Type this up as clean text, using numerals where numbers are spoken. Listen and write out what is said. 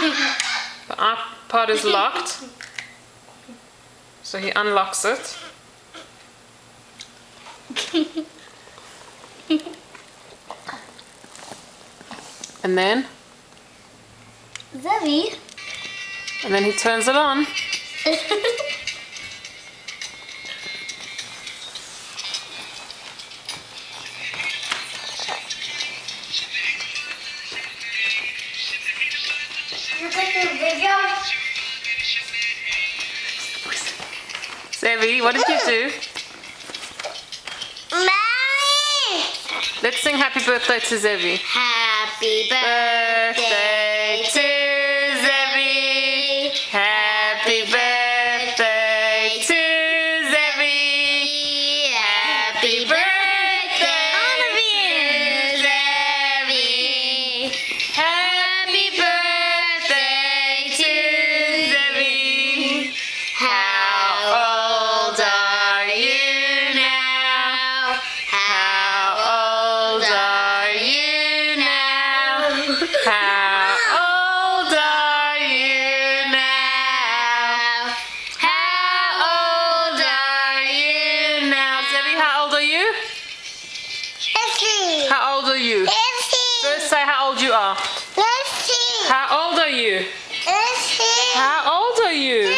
The iPod is locked. So he unlocks it. And then? Zevi. And then he turns it on. You're taking a video? Zevi, what did you do? Mommy! Let's sing happy birthday to Zevi. Happy Birthday to Zevi. Happy birthday to Zevi. Happy birthday to Zevi. Happy birthday to Zevi. How old are you now? How old are you now? How old are you now? How old are you now? Zevi, how old are you? How old are you? First say how old you are. How old are you? How old are you?